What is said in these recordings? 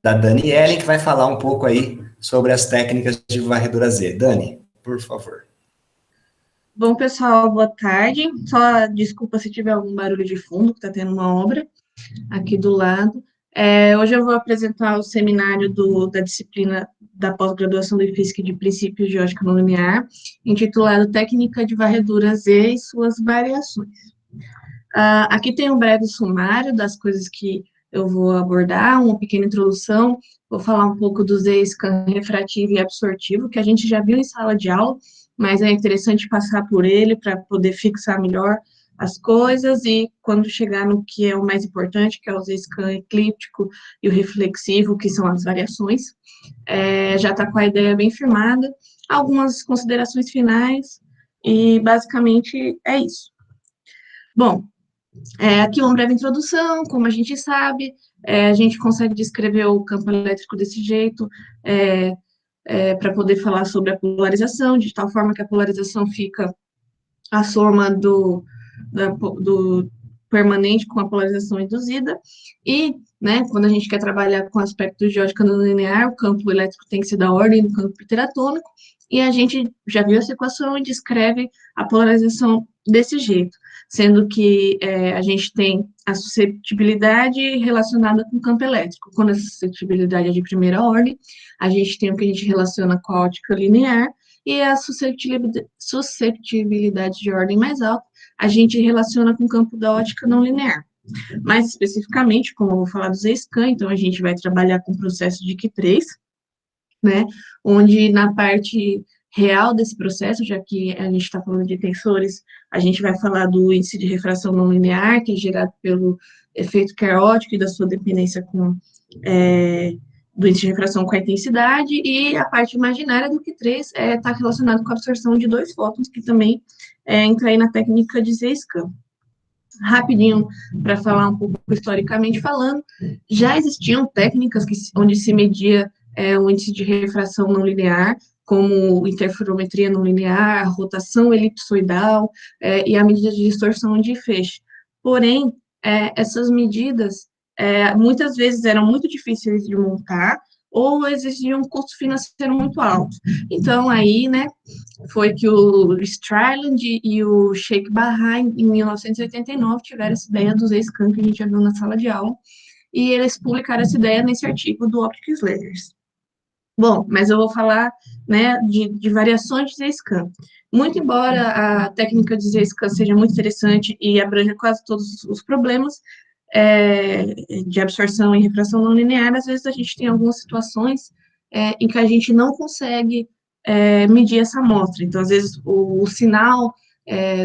da Daniele, que vai falar um pouco aí sobre as técnicas de varredura Z. Dani, por favor. Bom, pessoal, boa tarde. Só desculpa se tiver algum barulho de fundo, que está tendo uma obra aqui do lado. Hoje eu vou apresentar o seminário da disciplina da pós-graduação de Física e de Princípios de Ótica Não Linear, intitulado Técnica de Varredura Z e suas variações. Aqui tem um breve sumário das coisas que eu vou abordar, uma pequena introdução, vou falar um pouco do Z-scan refrativo e absortivo, que a gente já viu em sala de aula, mas é interessante passar por ele para poder fixar melhor as coisas, e quando chegar no que é o mais importante, que é o Z-scan eclíptico e o reflexivo, que são as variações, já está com a ideia bem firmada, algumas considerações finais, e basicamente é isso. Bom, aqui uma breve introdução, como a gente sabe, a gente consegue descrever o campo elétrico desse jeito, para poder falar sobre a polarização, de tal forma que a polarização fica a soma do permanente com a polarização induzida, e, né, quando a gente quer trabalhar com aspectos de ótica não linear, o campo elétrico tem que ser da ordem do campo interatômico, e a gente já viu essa equação e descreve a polarização desse jeito, sendo que a gente tem a susceptibilidade relacionada com o campo elétrico. Quando a susceptibilidade é de primeira ordem, a gente tem o que a gente relaciona com a ótica linear, e a susceptibilidade de ordem mais alta, a gente relaciona com o campo da ótica não linear. Mais especificamente, como eu vou falar do Z-scan, então a gente vai trabalhar com o processo de Q3, né, onde na parte real desse processo, já que a gente está falando de tensores, a gente vai falar do índice de refração não linear, que é gerado pelo efeito carótico e da sua dependência com do índice de refração com a intensidade, e a parte imaginária do Q3 está relacionado com a absorção de dois fótons, que também entra aí na técnica de Z-scan. Rapidinho, para falar um pouco historicamente falando, já existiam técnicas onde se media o índice de refração não linear, como interferometria não linear, rotação elipsoidal e a medida de distorção de feixe. Porém, essas medidas muitas vezes eram muito difíceis de montar ou exigiam um custo financeiro muito alto. Então, aí, né, foi que o Strayland e o Sheikh Bahá, em 1989, tiveram essa ideia do Z-scan que a gente já viu na sala de aula, e eles publicaram essa ideia nesse artigo do Optics Lasers. Bom, mas eu vou falar, né, de variações de Z-scan. Muito embora a técnica de Z-scan seja muito interessante e abranja quase todos os problemas de absorção e refração não linear, às vezes a gente tem algumas situações em que a gente não consegue medir essa amostra. Então, às vezes, o sinal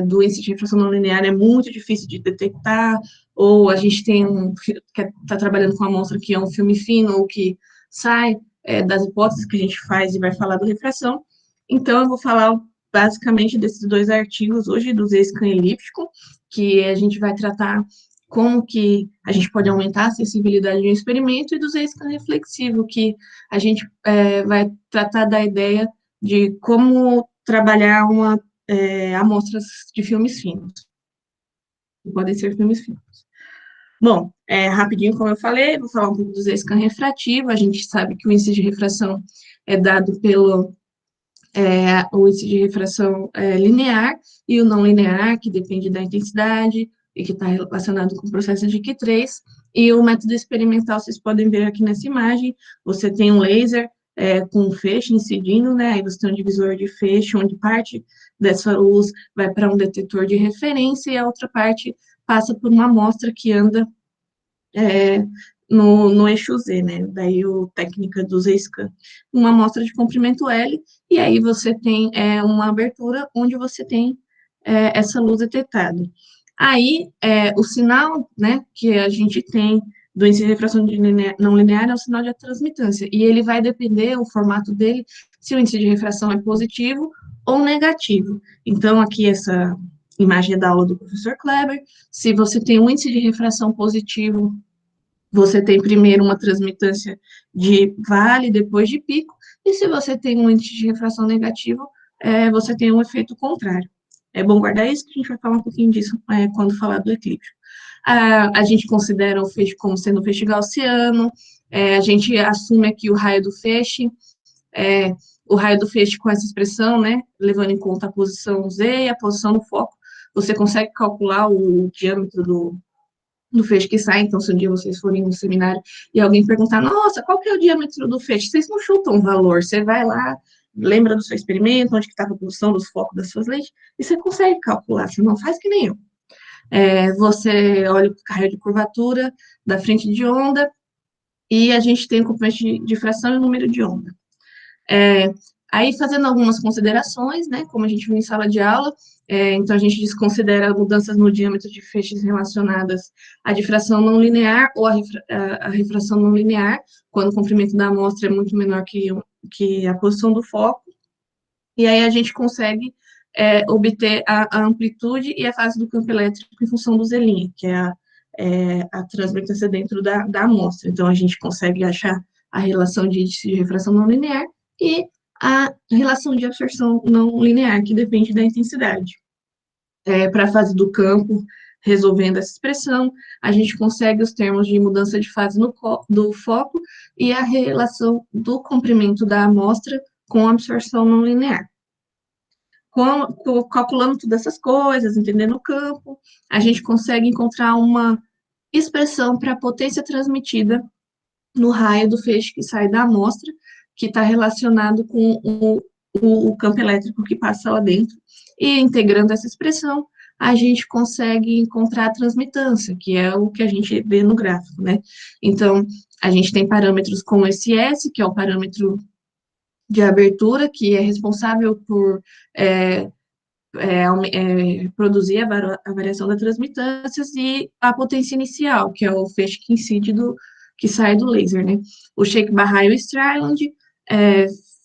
do índice de refração não linear é muito difícil de detectar, ou a gente tem que está trabalhando com uma amostra que é um filme fino, ou que sai das hipóteses que a gente faz e vai falar do refração. Então, eu vou falar basicamente desses dois artigos hoje, do Z-scan elíptico, que a gente vai tratar como que a gente pode aumentar a acessibilidade de um experimento, e do Z-scan reflexivo, que a gente vai tratar da ideia de como trabalhar amostras de filmes finos, que podem ser filmes finos. Bom, rapidinho, como eu falei, vou falar um pouco do Z-scan refrativo. A gente sabe que o índice de refração é dado pelo o índice de refração linear, e o não linear, que depende da intensidade, e que está relacionado com o processo de Q3, e o método experimental, vocês podem ver aqui nessa imagem, você tem um laser com um feixe incidindo, né, aí você tem um divisor de feixe, onde parte dessa luz vai para um detetor de referência, e a outra parte passa por uma amostra que anda no eixo Z, né, daí a técnica do Z-scan, uma amostra de comprimento L, e aí você tem uma abertura onde você tem essa luz detectada. Aí, o sinal, né, que a gente tem do índice de refração não linear é o sinal de transmitância, e ele vai depender, o formato dele, se o índice de refração é positivo ou negativo. Então, aqui essa imagem é da aula do professor Kleber. Se você tem um índice de refração positivo, você tem primeiro uma transmitância de vale, depois de pico, e se você tem um índice de refração negativo, você tem um efeito contrário. É bom guardar isso, que a gente vai falar um pouquinho disso quando falar do eclipse. A gente considera o feixe como sendo um feixe gaussiano, A gente assume aqui o raio do feixe, o raio do feixe com essa expressão, né, levando em conta a posição Z e a posição do foco, você consegue calcular o diâmetro do feixe que sai. Então, se um dia vocês forem no seminário e alguém perguntar, nossa, qual que é o diâmetro do feixe? Vocês não chutam o valor, você vai lá, lembra do seu experimento, onde que estava a posição dos focos das suas lentes, e você consegue calcular, você não faz que nem eu. Você olha o raio de curvatura da frente de onda, e a gente tem o comprimento de difração e o número de onda. Aí, fazendo algumas considerações, né, como a gente viu em sala de aula, então a gente desconsidera mudanças no diâmetro de feixes relacionadas à difração não linear ou à refração não linear, quando o comprimento da amostra é muito menor que a posição do foco, e aí a gente consegue obter a amplitude e a fase do campo elétrico em função do Z', que é a transmitância dentro da amostra. Então, a gente consegue achar a relação de índice de refração não linear e a relação de absorção não linear, que depende da intensidade. Para a fase do campo, resolvendo essa expressão, a gente consegue os termos de mudança de fase do foco e a relação do comprimento da amostra com a absorção não linear. Calculando todas essas coisas, entendendo o campo, a gente consegue encontrar uma expressão para a potência transmitida no raio do feixe que sai da amostra, que está relacionado com o campo elétrico que passa lá dentro. E integrando essa expressão, a gente consegue encontrar a transmitância, que é o que a gente vê no gráfico, né? Então, a gente tem parâmetros como esse S, que é o parâmetro de abertura, que é responsável por produzir a variação das transmitâncias, e a potência inicial, que é o feixe que incide que sai do laser, né? O Sheikh-Bahai e o Strand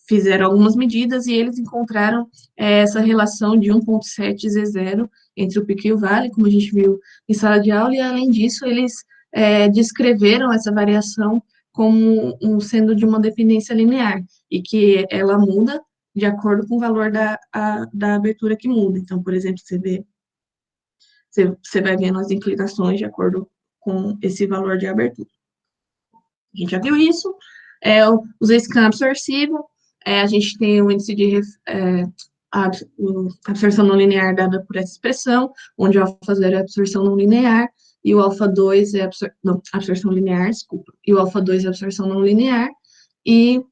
fizeram algumas medidas e eles encontraram essa relação de 1,7 Z0 entre o pico e o vale, como a gente viu em sala de aula, e além disso, eles descreveram essa variação como sendo de uma dependência linear, e que ela muda de acordo com o valor da abertura que muda. Então, por exemplo, você vai vendo as inclinações de acordo com esse valor de abertura. A gente já viu isso. O Z-scan absorcivo, a gente tem o índice de absorção não linear dada por essa expressão, onde o alfa 0 é a absorção não linear, e o alfa 2 é absorção linear, desculpa, e o alfa 2 é a absorção não linear, e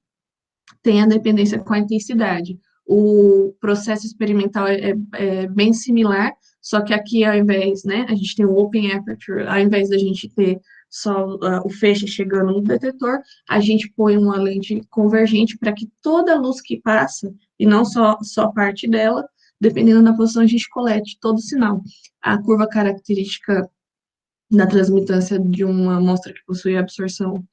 tem a dependência com a intensidade. O processo experimental é bem similar, só que aqui, ao invés, né, a gente tem o open aperture, ao invés da gente ter só o feixe chegando no detetor, a gente põe uma lente convergente para que toda a luz que passa, e não só parte dela, dependendo da posição, a gente colete todo o sinal. A curva característica da transmitância de uma amostra que possui absorção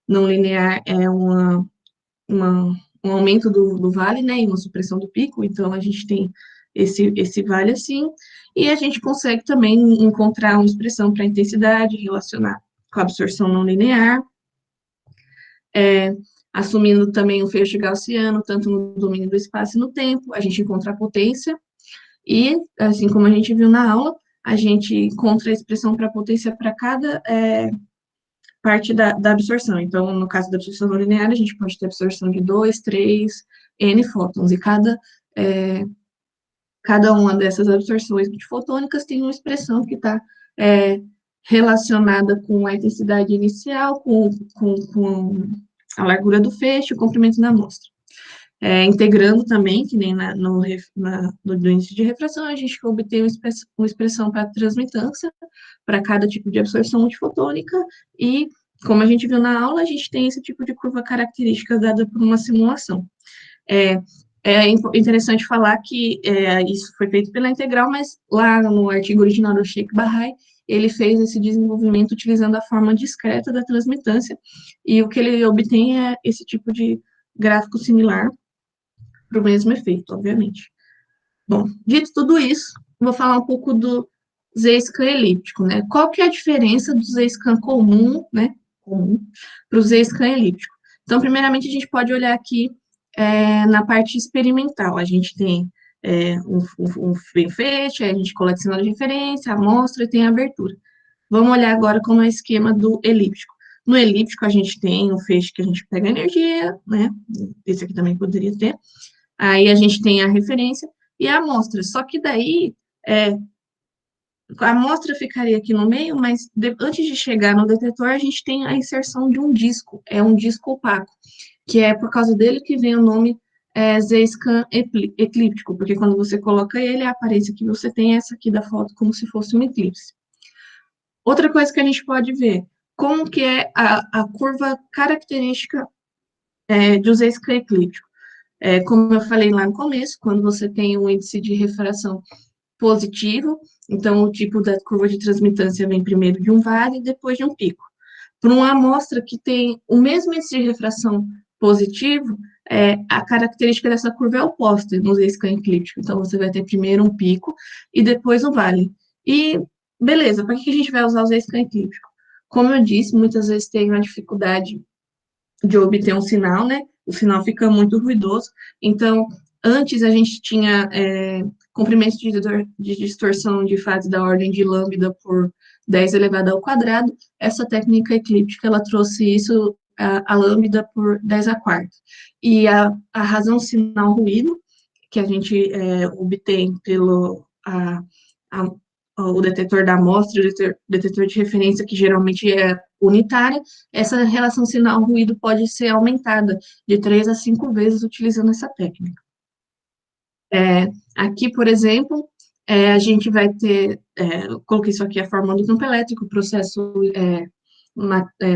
não linear é um aumento do vale, né, e uma supressão do pico. Então, a gente tem esse vale assim, e a gente consegue também encontrar uma expressão para intensidade relacionada com a absorção não linear, assumindo também o feixe gaussiano, tanto no domínio do espaço e no tempo, a gente encontra a potência, e, assim como a gente viu na aula, a gente encontra a expressão para a potência para cada parte da absorção. Então, no caso da absorção não linear, a gente pode ter absorção de 2, 3, N fótons, e cada uma dessas absorções fotônicas tem uma expressão que está relacionada com a intensidade inicial, com a largura do feixe, o comprimento da amostra. Integrando também, que nem no índice de refração, a gente obtém uma expressão para transmitância, para cada tipo de absorção multifotônica, e, como a gente viu na aula, a gente tem esse tipo de curva característica dada por uma simulação. É interessante falar que isso foi feito pela Integral, mas lá no artigo original do Sheikh-Bahai, ele fez esse desenvolvimento utilizando a forma discreta da transmitância, e o que ele obtém é esse tipo de gráfico similar para o mesmo efeito, obviamente. Bom, dito tudo isso, vou falar um pouco do Z-scan elíptico, né? Qual que é a diferença do Z-scan comum, né, para o Z-scan elíptico? Então, primeiramente, a gente pode olhar aqui na parte experimental. A gente tem um feixe, a gente coleta sinal de referência, amostra e tem a abertura. Vamos olhar agora como é o esquema do elíptico. No elíptico, a gente tem um feixe que a gente pega energia, né? Esse aqui também poderia ter. Aí a gente tem a referência e a amostra. Só que daí, a amostra ficaria aqui no meio, mas antes de chegar no detetor, a gente tem a inserção de um disco. É um disco opaco, que é por causa dele que vem o nome Z-Scan eclíptico, porque quando você coloca ele, a aparência que você tem é essa aqui da foto, como se fosse um eclipse. Outra coisa que a gente pode ver, como que é a curva característica de um Z-Scan eclíptico. Como eu falei lá no começo, quando você tem um índice de refração positivo, então o tipo da curva de transmitância vem primeiro de um vale e depois de um pico. Para uma amostra que tem o mesmo índice de refração positivo, a característica dessa curva é oposta no Z-scan eclíptico. Então, você vai ter primeiro um pico e depois um vale. E, beleza, para que a gente vai usar o Z-scan eclíptico? Como eu disse, muitas vezes tem uma dificuldade de obter um sinal, né? O sinal fica muito ruidoso. Então, antes a gente tinha comprimentos de distorção de fase da ordem de lambda por 10 elevado ao quadrado. Essa técnica eclíptica, ela trouxe isso, a lambda por 10 a quarta. E a razão sinal-ruído, que a gente obtém pelo o detetor da amostra, o detetor de referência, que geralmente é unitária, essa relação sinal-ruído pode ser aumentada de 3 a 5 vezes utilizando essa técnica. Aqui, por exemplo, a gente vai ter, coloquei isso aqui, a fórmula do campo elétrico, o processo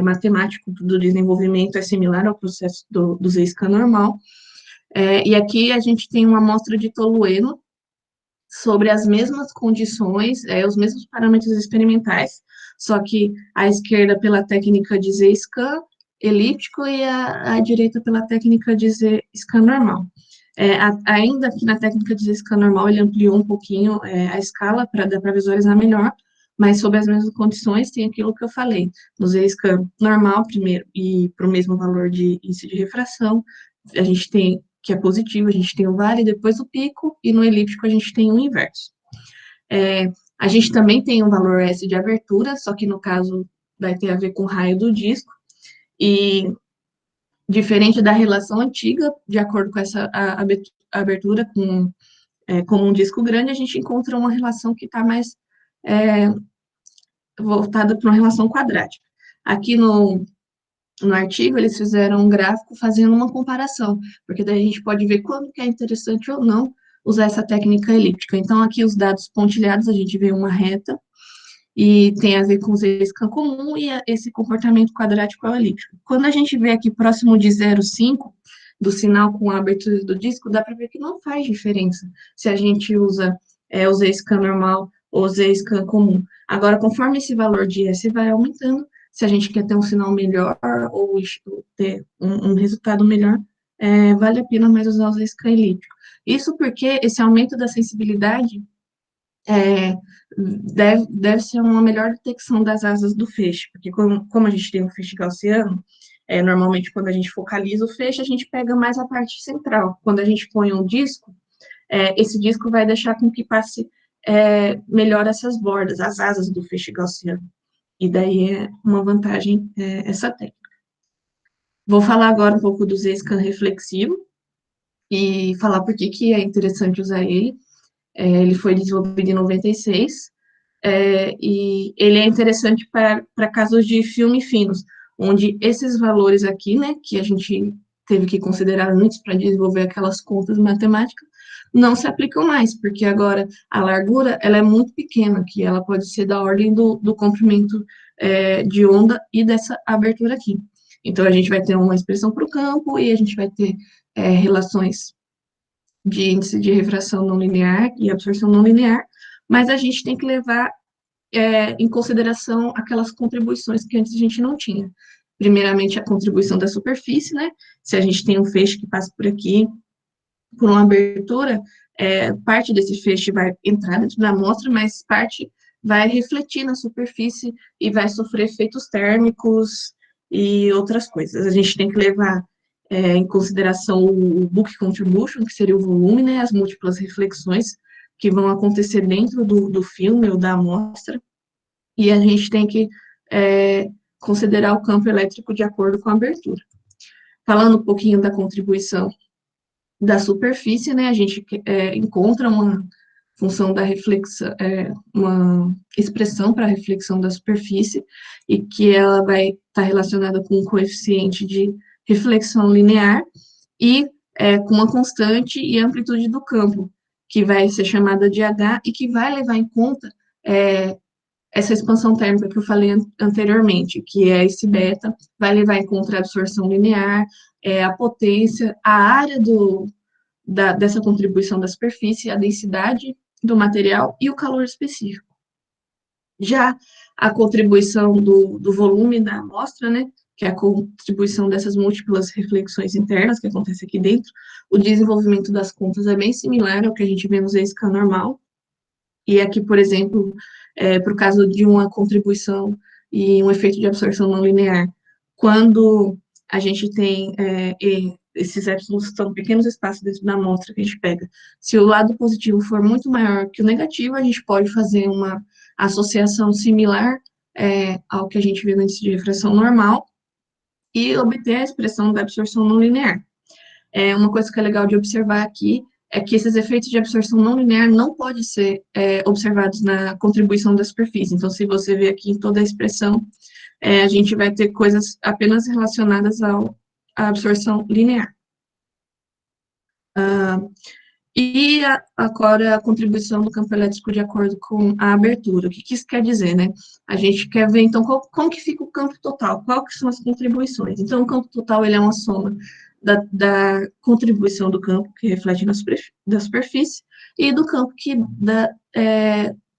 matemático do desenvolvimento é similar ao processo do Z-scan normal, e aqui a gente tem uma amostra de tolueno sobre as mesmas condições, os mesmos parâmetros experimentais, só que à esquerda pela técnica de Z-scan elíptico e à direita pela técnica de Z-scan normal. Ainda que na técnica de Z-scan normal ele ampliou um pouquinho a escala para dar para visualizar melhor, mas sob as mesmas condições tem aquilo que eu falei, no Z-scan normal primeiro e para o mesmo valor de índice de refração, a gente tem que é positivo, a gente tem o vale, depois o pico, e no elíptico a gente tem o inverso. A gente também tem um valor S de abertura, só que no caso vai ter a ver com o raio do disco, e diferente da relação antiga, de acordo com essa abertura como um disco grande, a gente encontra uma relação que está mais voltada para uma relação quadrática. Aqui no artigo, eles fizeram um gráfico fazendo uma comparação, porque daí a gente pode ver quando que é interessante ou não usar essa técnica elíptica. Então, aqui os dados pontilhados, a gente vê uma reta, e tem a ver com o Z-scan comum e esse comportamento quadrático ao elíptico. Quando a gente vê aqui próximo de 0,5 do sinal com a abertura do disco, dá para ver que não faz diferença se a gente usa o Z-scan normal ou o Z-scan comum. Agora, conforme esse valor de S vai aumentando, se a gente quer ter um sinal melhor ou ter um resultado melhor, vale a pena mais usar o Z-scan elíptico. Isso porque esse aumento da sensibilidade deve ser uma melhor detecção das asas do feixe, porque como a gente tem um feixe gaussiano, normalmente quando a gente focaliza o feixe, a gente pega mais a parte central. Quando a gente põe um disco, esse disco vai deixar com que passe melhor essas bordas, as asas do feixe gaussiano. E daí é uma vantagem essa técnica. Vou falar agora um pouco do Z-scan reflexivo e falar por que é interessante usar ele. Ele foi desenvolvido em 96, e ele é interessante para casos de filme finos, onde esses valores aqui, né, que a gente teve que considerar antes para desenvolver aquelas contas matemáticas, não se aplicam mais, porque agora a largura ela é muito pequena, que ela pode ser da ordem do comprimento de onda e dessa abertura aqui. Então, a gente vai ter uma expressão para o campo e a gente vai ter relações de índice de refração não linear e absorção não linear, mas a gente tem que levar em consideração aquelas contribuições que antes a gente não tinha. Primeiramente, a contribuição da superfície, né? Se a gente tem um feixe que passa por aqui, por uma abertura, parte desse feixe vai entrar dentro da amostra, mas parte vai refletir na superfície e vai sofrer efeitos térmicos e outras coisas. A gente tem que levar em consideração o book contribution, que seria o volume, né, as múltiplas reflexões que vão acontecer dentro do filme ou da amostra, e a gente tem que considerar o campo elétrico de acordo com a abertura. Falando um pouquinho da contribuição da superfície, né, a gente encontra uma função da reflexão, uma expressão para a reflexão da superfície, e que ela vai estar relacionada com um coeficiente de reflexão linear e com uma constante e amplitude do campo, que vai ser chamada de H e que vai levar em conta essa expansão térmica que eu falei anteriormente, que é esse beta, vai levar em conta a absorção linear, a potência, a área dessa contribuição da superfície, a densidade do material e o calor específico. Já a contribuição do volume da amostra, né, que é a contribuição dessas múltiplas reflexões internas que acontece aqui dentro, o desenvolvimento das contas é bem similar ao que a gente vê no Z-scan normal, e aqui, por exemplo, para o caso de uma contribuição e um efeito de absorção não linear, quando a gente tem esses épsilos, são pequenos espaços dentro da amostra que a gente pega, se o lado positivo for muito maior que o negativo, a gente pode fazer uma associação similar ao que a gente vê no índice de refração normal e obter a expressão da absorção não linear. Uma coisa que é legal de observar aqui é que esses efeitos de absorção não linear não podem ser observados na contribuição da superfície. Então, se você vê aqui em toda a expressão, a gente vai ter coisas apenas relacionadas à absorção linear. Agora a contribuição do campo elétrico de acordo com a abertura. O que isso quer dizer, né? A gente quer ver, então, como que fica o campo total, quais que são as contribuições. Então, o campo total, ele é uma soma da contribuição do campo, que reflete da superfície, e do campo que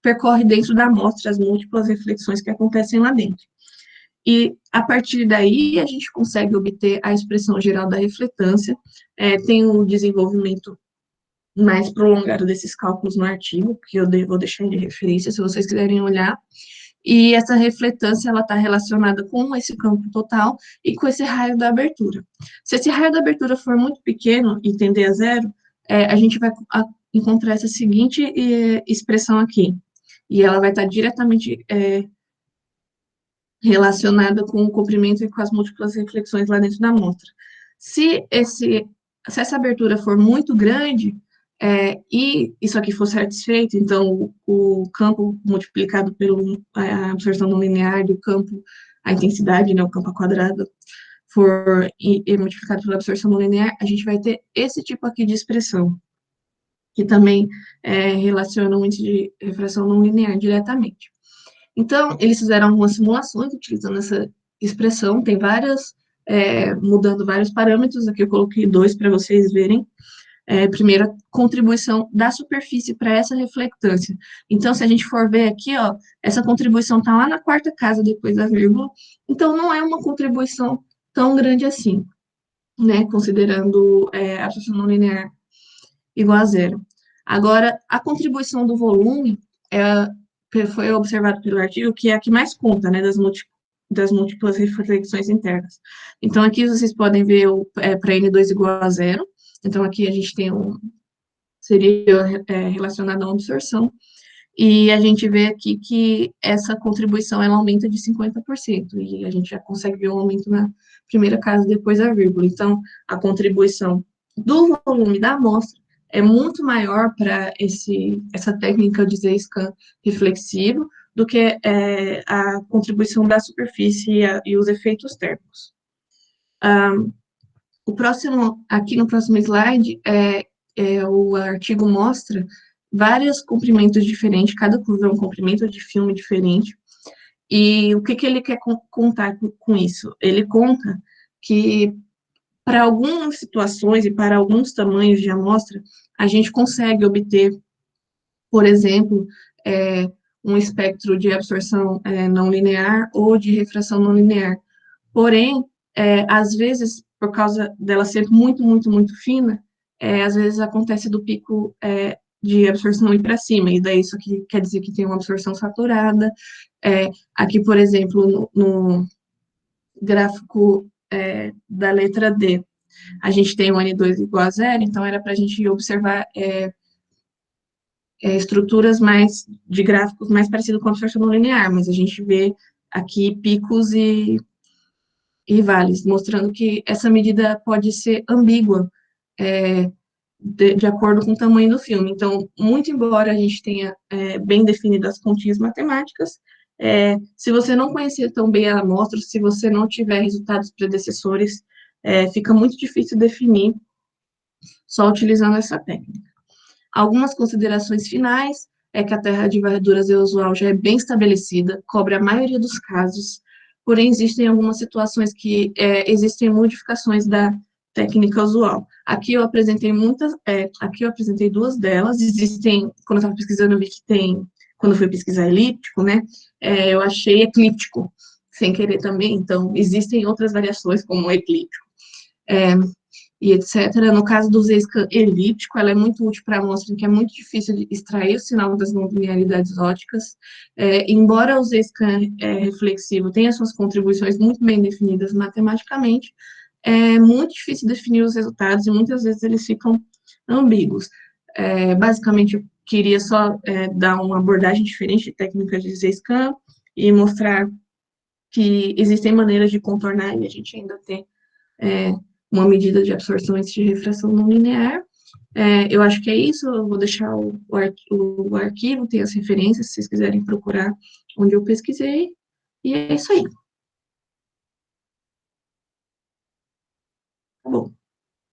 percorre dentro da amostra, as múltiplas reflexões que acontecem lá dentro. E, a partir daí, a gente consegue obter a expressão geral da refletância, tem o desenvolvimento mais prolongado desses cálculos no artigo, que eu vou deixar de referência, se vocês quiserem olhar, e essa refletância, ela está relacionada com esse campo total e com esse raio da abertura. Se esse raio da abertura for muito pequeno e tender a zero, a gente vai encontrar essa seguinte expressão aqui, e ela vai estar diretamente relacionada com o comprimento e com as múltiplas reflexões lá dentro da amostra. Se essa abertura for muito grande, e isso aqui for satisfeito, então o campo multiplicado pela absorção não linear do campo, a intensidade, né, o campo ao quadrado, for multiplicado pela absorção não linear, a gente vai ter esse tipo aqui de expressão, que também relaciona o índice de refração não linear diretamente. Então, eles fizeram algumas simulações utilizando essa expressão, tem várias, mudando vários parâmetros, aqui eu coloquei 2 para vocês verem. Primeiro, a contribuição da superfície para essa reflectância. Então, se a gente for ver aqui, ó, essa contribuição está lá na quarta casa depois da vírgula, então não é uma contribuição tão grande assim, né, considerando a absorção não linear igual a zero. Agora, a contribuição do volume foi observado pelo artigo que é a que mais conta, né, das múltiplas reflexões internas. Então, aqui vocês podem ver para N2 igual a zero. Então, aqui a gente tem seria relacionado à absorção, e a gente vê aqui que essa contribuição, ela aumenta de 50%, e a gente já consegue ver um aumento na primeira casa depois da vírgula. Então, a contribuição do volume da amostra é muito maior para essa técnica de Z-scan reflexivo do que a contribuição da superfície e os efeitos térmicos. Aqui no próximo slide, o artigo mostra vários comprimentos diferentes, cada curva é um comprimento de filme diferente, e o que ele quer contar com isso? Ele conta que, para algumas situações e para alguns tamanhos de amostra, a gente consegue obter, por exemplo, um espectro de absorção não linear ou de refração não linear. Porém, às vezes, por causa dela ser muito, muito, muito fina, às vezes acontece do pico de absorção ir para cima, e daí isso aqui quer dizer que tem uma absorção saturada. Aqui, por exemplo, no gráfico da letra D, a gente tem o N2 igual a zero, então era para a gente observar estruturas de gráficos mais parecidos com a absorção não linear, mas a gente vê aqui picos e vales, mostrando que essa medida pode ser ambígua, de acordo com o tamanho do filme. Então, muito embora a gente tenha bem definido as continhas matemáticas, se você não conhecer tão bem a amostra, se você não tiver resultados predecessores, fica muito difícil definir só utilizando essa técnica. Algumas considerações finais é que a terra de varreduras usual já é bem estabelecida, cobre a maioria dos casos, porém existem algumas situações que existem modificações da técnica usual. Aqui eu apresentei duas delas, existem, quando eu estava pesquisando, eu vi que tem, quando eu fui pesquisar elíptico, né, eu achei eclíptico, sem querer também, então existem outras variações, como o eclíptico. E etc. No caso do Z-scan elíptico, ela é muito útil para amostra em que é muito difícil de extrair o sinal das não linearidades ópticas. Embora o Z-scan reflexivo tenha suas contribuições muito bem definidas matematicamente, é muito difícil definir os resultados e muitas vezes eles ficam ambíguos. Basicamente, eu queria só dar uma abordagem diferente de técnicas de Z-scan e mostrar que existem maneiras de contornar e a gente ainda tem uma medida de absorção de refração não linear. Eu acho que é isso, eu vou deixar o arquivo, tem as referências, se vocês quiserem procurar onde eu pesquisei, e é isso aí. Tá bom.